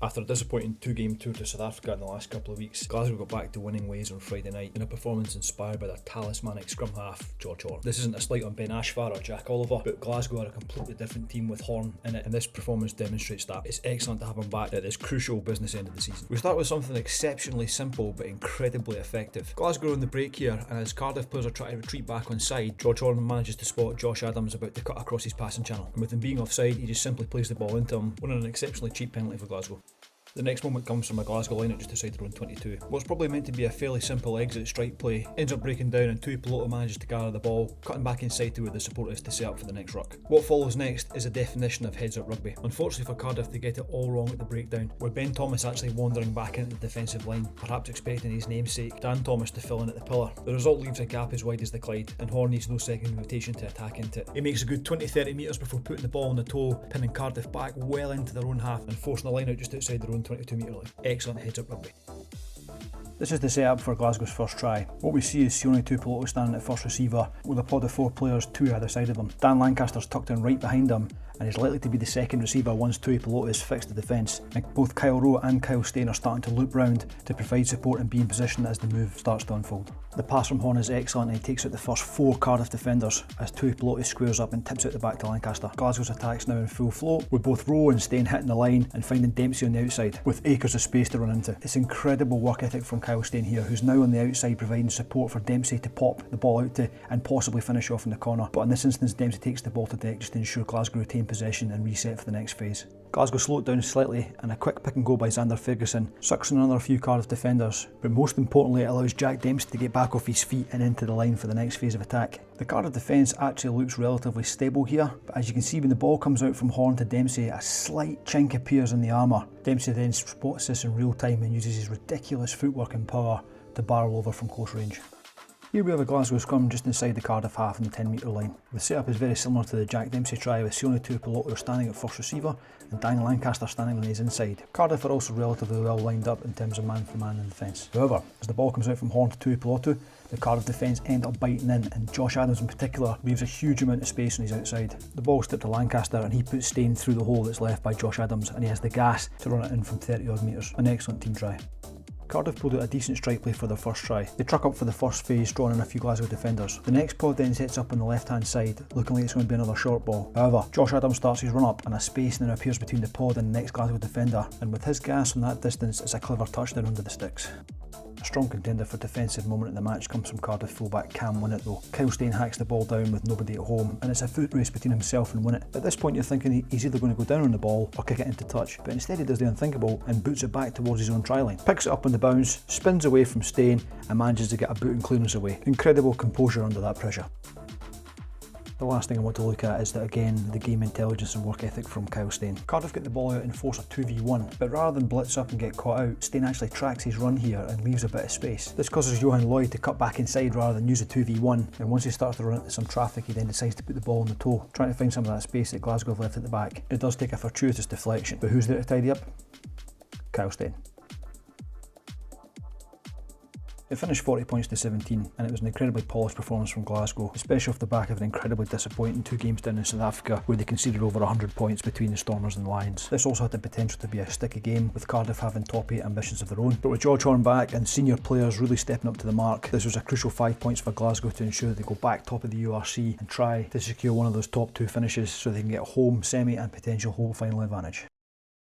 After a disappointing two-game tour to South Africa in the last couple of weeks, Glasgow got back to winning ways on Friday night in a performance inspired by their talismanic scrum half, George Horne. This isn't a slight on Ben Ashfar or Jack Oliver, but Glasgow are a completely different team with Horne in it, and this performance demonstrates that. It's excellent to have him back at this crucial business end of the season. We start with something exceptionally simple but incredibly effective. Glasgow are on the break here, and as Cardiff players are trying to retreat back on side, George Horne manages to spot Josh Adams about to cut across his passing channel, and with him being offside, he just simply plays the ball into him, winning an exceptionally cheap penalty for Glasgow. The next moment comes from a Glasgow line-out just outside their own 22. What's probably meant to be a fairly simple exit strike play ends up breaking down and Tuipulotu manages to gather the ball, cutting back inside to where the support is to set up for the next ruck. What follows next is a definition of heads-up rugby. Unfortunately for Cardiff, they get it all wrong at the breakdown, with Ben Thomas actually wandering back into the defensive line, perhaps expecting his namesake Dan Thomas to fill in at the pillar. The result leaves a gap as wide as the Clyde, and Horne needs no second invitation to attack into it. He makes a good 20-30 metres before putting the ball on the toe, pinning Cardiff back well into their own half and forcing the line-out just outside their own 22-metre line. Excellent heads-up rugby. This is the setup for Glasgow's first try. What we see is Sione Tuipulotu standing at first receiver with a pod of 4 players, 2 either side of him. Dan Lancaster's tucked in right behind him and is likely to be the second receiver once Tuipulotu is fixed to defence. And both Kyle Rowe and Kyle Steyn are starting to loop round to provide support and be in position as the move starts to unfold. The pass from Horne is excellent and he takes out the first 4 Cardiff defenders as Tuipulotu squares up and tips out the back to Lancaster. Glasgow's attack's now in full flow, with both Rowe and Steyn hitting the line and finding Dempsey on the outside, with acres of space to run into. It's incredible work ethic from Kyle Steyn here, who's now on the outside providing support for Dempsey to pop the ball out to and possibly finish off in the corner. But in this instance, Dempsey takes the ball to deck just to ensure Glasgow retain possession and reset for the next phase. Glasgow slowed down slightly and a quick pick and go by Xander Ferguson sucks in another few Cardiff defenders, but most importantly it allows Jack Dempsey to get back off his feet and into the line for the next phase of attack. The Cardiff defence actually looks relatively stable here, but as you can see when the ball comes out from Horne to Dempsey, a slight chink appears in the armour. Dempsey then spots this in real time and uses his ridiculous footwork and power to barrel over from close range. Here we have a Glasgow scrum just inside the Cardiff half on the 10-metre line. The setup is very similar to the Jack Dempsey try, with Sione Tuipulotu standing at first receiver and Dan Lancaster standing on his inside. Cardiff are also relatively well lined up in terms of man-for-man in defence. However, as the ball comes out from Horne to Tuipulotu, the Cardiff defence end up biting in, and Josh Adams in particular leaves a huge amount of space on his outside. The ball's tipped to Lancaster and he puts Steyn through the hole that's left by Josh Adams, and he has the gas to run it in from 30 odd metres. An excellent team try. Cardiff pulled out a decent strike play for their first try. They truck up for the first phase, drawing in a few Glasgow defenders. The next pod then sets up on the left-hand side, looking like it's going to be another short ball. However, Josh Adams starts his run-up and a space now appears between the pod and the next Glasgow defender, and with his gas from that distance, it's a clever touchdown under the sticks. A strong contender for defensive moment in the match comes from Cardiff fullback Cam Winnett though. Kyle Steyn hacks the ball down with nobody at home, and it's a foot race between himself and Winnett. At this point you're thinking he's either going to go down on the ball or kick it into touch, but instead he does the unthinkable and boots it back towards his own try line. Picks it up on the bounce, spins away from Steyn and manages to get a boot and clearance away. Incredible composure under that pressure. The last thing I want to look at is that again, the game intelligence and work ethic from Kyle Steyn. Cardiff get the ball out and force a 2v1, but rather than blitz up and get caught out, Steyn actually tracks his run here and leaves a bit of space. This causes Johan Lloyd to cut back inside rather than use a 2v1, and once he starts to run into some traffic he then decides to put the ball on the toe, trying to find some of that space that Glasgow have left at the back. It does take a fortuitous deflection, but who's there to tidy up? Kyle Steyn. It finished 40 points to 17, and it was an incredibly polished performance from Glasgow, especially off the back of an incredibly disappointing 2 games down in South Africa where they conceded over 100 points between the Stormers and Lions. This also had the potential to be a sticky game, with Cardiff having top 8 ambitions of their own, but with George Horne back and senior players really stepping up to the mark, this was a crucial 5 points for Glasgow to ensure they go back top of the URC and try to secure one of those top 2 finishes so they can get a home, semi and potential whole final advantage.